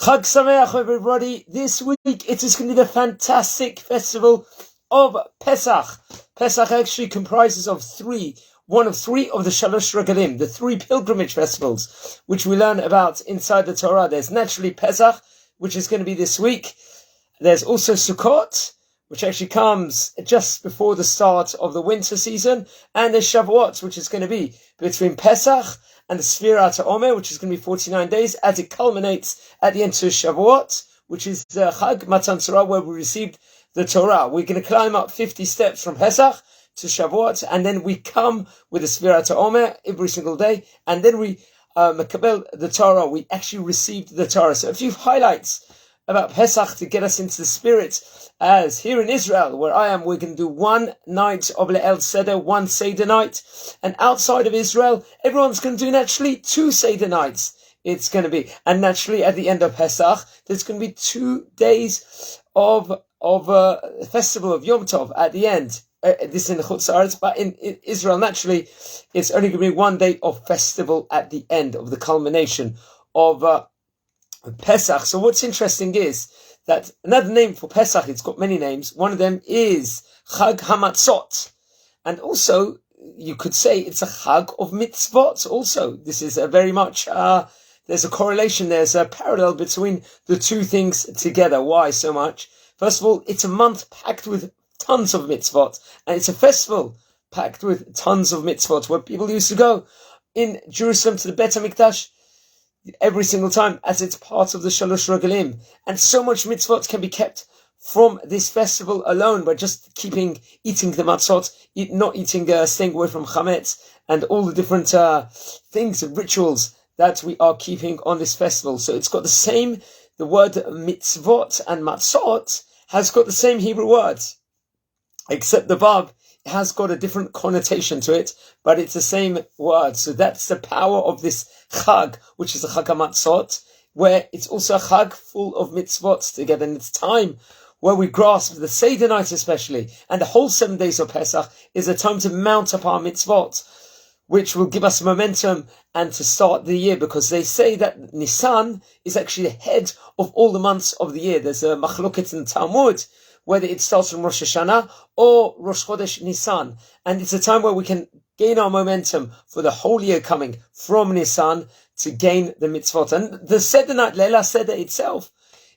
Chag Sameach, everybody. This week it is going to be the fantastic festival of Pesach. Pesach actually comprises of one of three of the Shalosh Regalim, the three pilgrimage festivals, which we learn about inside the Torah. There's naturally Pesach, which is going to be this week. There's also Sukkot, which actually comes just before the start of the winter season. And there's Shavuot, which is going to be between Pesach and the Sfirat HaOmer, which is going to be 49 days, as it culminates at the end of Shavuot, which is Chag Matan Torah, where we received the Torah. We're going to climb up 50 steps from Pesach to Shavuot, and then we come with the Sfirat HaOmer every single day, and then we makabel the Torah. We actually received the Torah. So a few highlights about Pesach to get us into the spirit. As here in Israel, where I am, we're going to do one night of Le'el Seder, one Seder Night. And outside of Israel, everyone's going to do naturally 2 Seder Nights. It's going to be, and naturally at the end of Pesach, there's going to be 2 days of festival of Yom Tov at the end. This in the Chutz Haaretz, but in Israel, naturally, it's only going to be 1 day of festival at the end of the culmination of Pesach. So what's interesting is that another name for Pesach, it's got many names. One of them is Chag HaMatzot. And also, you could say it's a Chag of Mitzvot also. This is a very much, there's a correlation, there's a parallel between the two things together. Why so much? First of all, it's a month packed with tons of mitzvot, and it's a festival packed with tons of mitzvot, where people used to go in Jerusalem to the Bet HaMikdash every single time, as it's part of the Shalosh Regalim. And so much mitzvot can be kept from this festival alone by just eating the matzot, not eating, staying away from chametz, and all the different things and rituals that we are keeping on this festival. So it's got the word mitzvot and matzot has got the same Hebrew words, except the Vav has got a different connotation to it, but it's the same word. So that's the power of this Chag, which is a Chag HaMatzot, where it's also a Chag full of mitzvot together. And it's time where we grasp the Seder Night especially, and the whole 7 days of Pesach is a time to mount up our mitzvot, which will give us momentum and to start the year, because they say that Nisan is actually the head of all the months of the year. There's a machloket in Talmud, whether it starts from Rosh Hashanah or Rosh Chodesh Nisan. And it's a time where we can gain our momentum for the whole year coming from Nisan to gain the mitzvot. And the Seder Night, Leila Seder itself,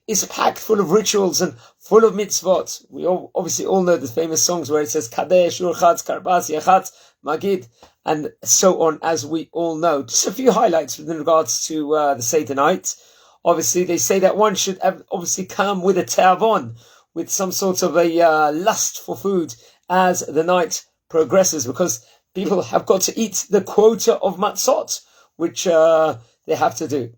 is packed full of rituals and full of mitzvot. We obviously all know the famous songs where it says Kadesh, Urchatz, Karbaz, Yachatz, Maggid, and so on, as we all know. Just a few highlights with regards to the Seder Night. Obviously, they say that one should obviously come with a te'avon, with some sort of a lust for food as the night progresses, because people have got to eat the quota of matzot, which they have to do.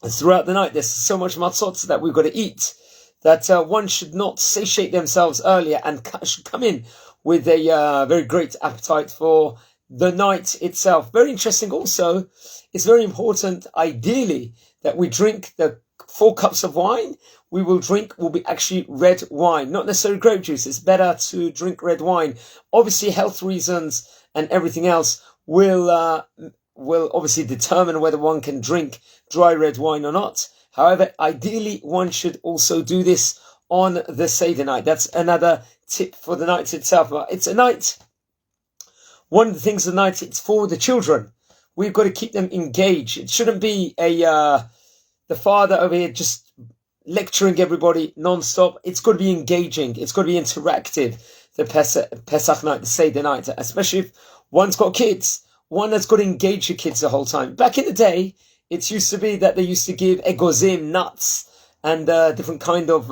And throughout the night, there's so much matzot that we've got to eat that one should not satiate themselves earlier and should come in with a very great appetite for the night itself. Very interesting also, it's very important, ideally, that we drink the 4 cups of wine will be actually red wine, not necessarily grape juice. It's better to drink red wine. Obviously, health reasons and everything else will obviously determine whether one can drink dry red wine or not. However, ideally, one should also do this on the Seder night. That's another tip for the night itself. It's a night. One of the things of the night, it's for the children. We've got to keep them engaged. It shouldn't be the father over here just lecturing everybody non-stop. It's got to be engaging. It's got to be interactive. The Pesach night, the Seder night, especially if one's got kids. One has got to engage the kids the whole time. Back in the day, it used to be that they used to give egozim, nuts, and different kind of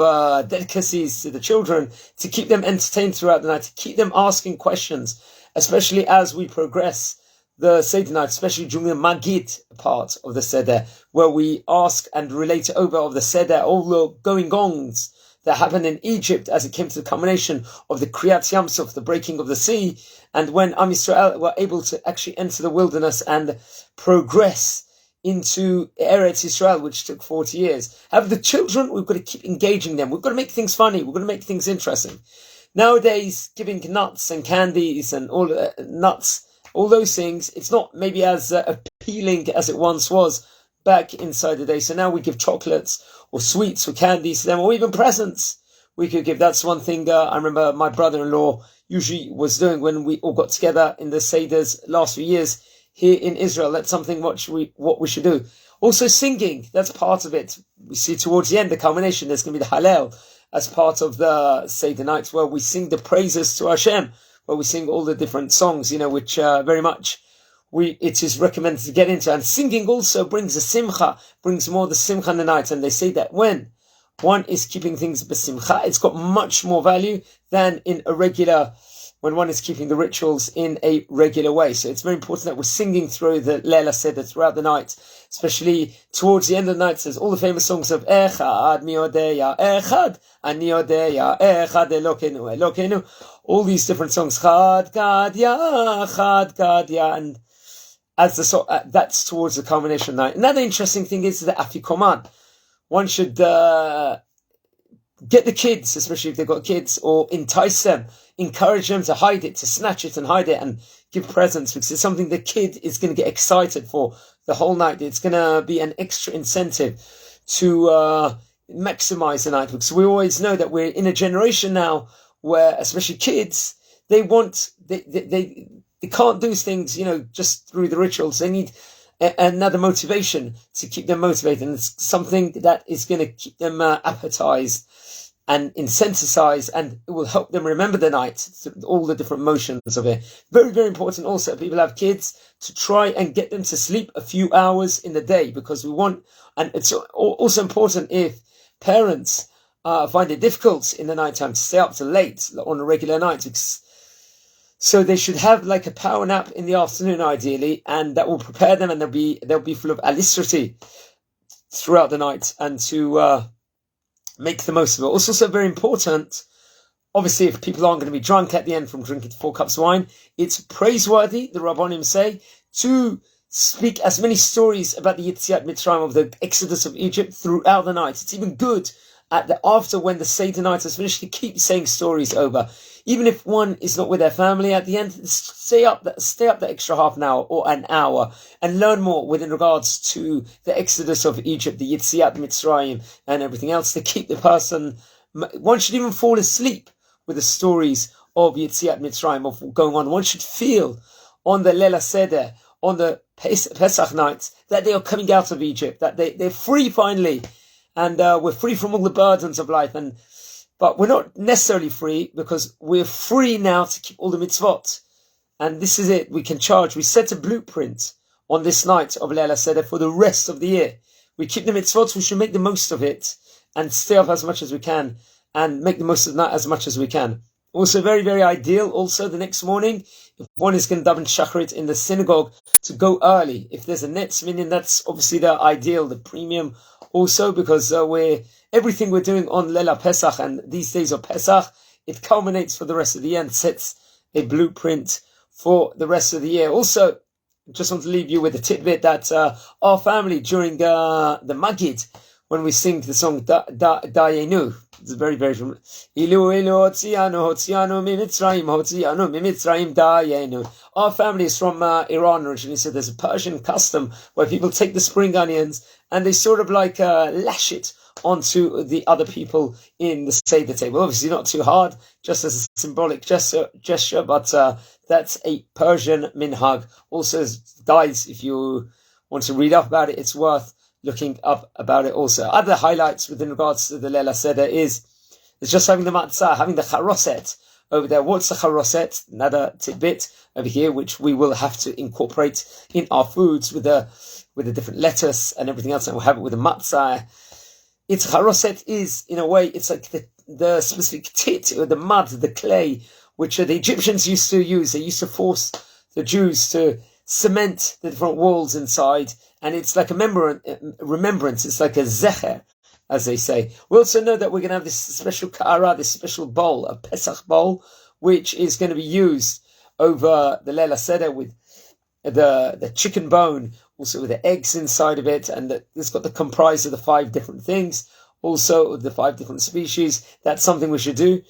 delicacies to the children to keep them entertained throughout the night, to keep them asking questions, especially as we progress the Seder night, especially during the Maggid part of the Seder, where we ask and relate over of the Seder, all the going-ons that happened in Egypt as it came to the culmination of the Kriyat Yam Suf, the breaking of the sea, and when Am Yisrael were able to actually enter the wilderness and progress into Eretz Yisrael, which took 40 years. However, the children, we've got to keep engaging them. We've got to make things funny. We've got to make things interesting. Nowadays, giving nuts and candies and all nuts, all those things, it's not maybe as appealing as it once was. back inside the day. So now we give chocolates or sweets or candies to them, or even presents we could give. That's one thing I remember my brother-in-law usually was doing when we all got together in the Seders last few years here in Israel. That's something what we should do. Also singing, that's part of it. We see towards the end, the culmination, there's going to be the Hallel as part of the Seder Night, where we sing the praises to Hashem, where we sing all the different songs, which very much it is recommended to get into. And singing also brings a simcha, brings more the simcha in the night. And they say that when one is keeping things b'simcha, it's got much more value than when one is keeping the rituals in a regular way. So it's very important that we're singing through the Leila Seder throughout the night, especially towards the end of the night. There's all the famous songs of Echad, Mi Odeya, Echad, Ani Odeya, Echad, Elokenu, Elokenu. All these different songs, Chad, Chad, Ya, and as that's towards the culmination night. Another interesting thing is the Afikoman. One should get the kids, especially if they've got kids, or entice them, encourage them to hide it, to snatch it and hide it, and give presents, because it's something the kid is going to get excited for the whole night. It's going to be an extra incentive to maximize the night, because we always know that we're in a generation now where, especially kids, they can't do things, just through the rituals. They need another motivation to keep them motivated, and it's something that is going to keep them appetized and incentivized, and it will help them remember the night, all the different motions of it. Very, very important also, if people have kids, to try and get them to sleep a few hours in the day, because we want, and it's also important if parents find it difficult in the nighttime to stay up till late on a regular night. So they should have like a power nap in the afternoon, ideally, and that will prepare them, and they'll be full of alacrity throughout the night, and to make the most of it. Also, so very important, obviously, if people aren't going to be drunk at the end from drinking 4 cups of wine, it's praiseworthy, the Rabbanim say, to speak as many stories about the Yetziat Mitzrayim, of the exodus of Egypt, throughout the night. It's even good after when the Seder night is finished to keep saying stories over. Even if one is not with their family at the end, stay up that extra half an hour or an hour and learn more within regards to the exodus of Egypt, the Yetziat Mitzrayim, and everything else, to keep the person. One should even fall asleep with the stories of Yetziat Mitzrayim, of going on. One should feel on the Leila Seder, on the Pesach night, that they are coming out of Egypt, that they're free finally, and we're free from all the burdens of life. But we're not necessarily free, because we're free now to keep all the mitzvot. And this is it. We set a blueprint on this night of Leila Seder for the rest of the year. We keep the mitzvot, we should make the most of it and stay up as much as we can and make the most of that as much as we can. Also very, very ideal, also the next morning, if one is going to daven shacharit in the synagogue, to go early. If there's a netz minyan, that's obviously the ideal, the premium also, because everything we're doing on Leila Pesach and these days of Pesach, it culminates for the rest of the year and sets a blueprint for the rest of the year. Also, just want to leave you with a tidbit that our family, during the Maggid, when we sing the song Dayenu, it's very, very familiar. Our family is from Iran originally, so there's a Persian custom where people take the spring onions and they sort of like lash it onto the other people in the Seder table. Obviously not too hard, just as a symbolic gesture, but that's a Persian minhag. Also, guys, if you want to read up about it, it's worth looking up about it also. Other highlights within regards to the Leila Seder is just having the matzah, having the charoset over there. What's the charoset? Another tidbit over here, which we will have to incorporate in our foods with the different lettuce and everything else, and we'll have it with the matzah. Its charoset is, in a way, it's like the specific tit, or the mud, the clay, which the Egyptians used to use. They used to force the Jews to cement the different walls inside, and it's like a remembrance. It's like a zecher, as they say. We also know that we're going to have this special ka'ara, this special bowl, a Pesach bowl, which is going to be used over the Leila Seder with the chicken bone, also with the eggs inside of it, and it's got the comprise of the 5 different things, also the 5 different species. That's something we should do.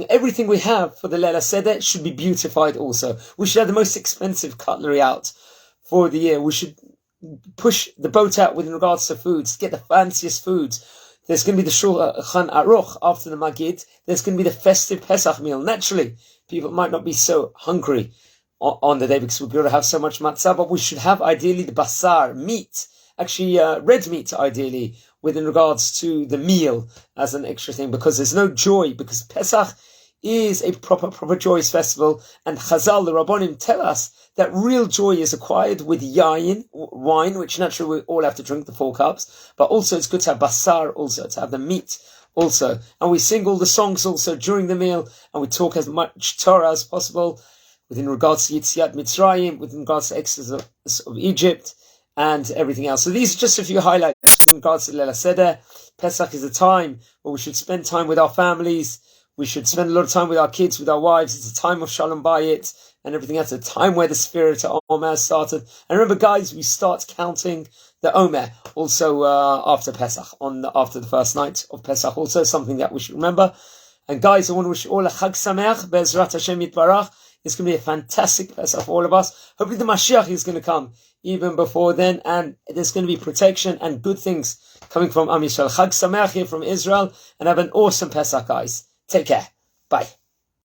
Everything we have for the Leila Seder should be beautified also. We should have the most expensive cutlery out for the year. We should push the boat out with regards to foods, get the fanciest foods. There's going to be the Shulchan Aruch after the Maggid. There's going to be the festive Pesach meal. Naturally, people might not be so hungry on the day because we'll be able to have so much matzah, but we should have ideally the basar, meat, actually red meat ideally, within regards to the meal as an extra thing, because there's no joy, because Pesach is a proper joyous festival, and Chazal, the Rabbonim, tell us that real joy is acquired with yayin, wine, which naturally we all have to drink the 4 cups, but also it's good to have basar also, to have the meat also. And we sing all the songs also during the meal, and we talk as much Torah as possible within regards to Yetziat Mitzrayim, within regards to exodus of Egypt, and everything else. So these are just a few highlights in regards to Leila Seder. Pesach is a time where we should spend time with our families. We should spend a lot of time with our kids, with our wives. It's a time of Shalom Bayit and everything else. A time where the spirit of Omer started. And remember, guys, we start counting the Omer also after Pesach, after the first night of Pesach. Also something that we should remember. And guys, I want to wish you all a Chag Sameach, Be'ezrat Hashem Yitbarach. It's going to be a fantastic Pesach for all of us. Hopefully the Mashiach is going to come even before then, and there's going to be protection and good things coming from Am Yisrael. Chag Sameach here from Israel, and have an awesome Pesach, guys. Take care. Bye.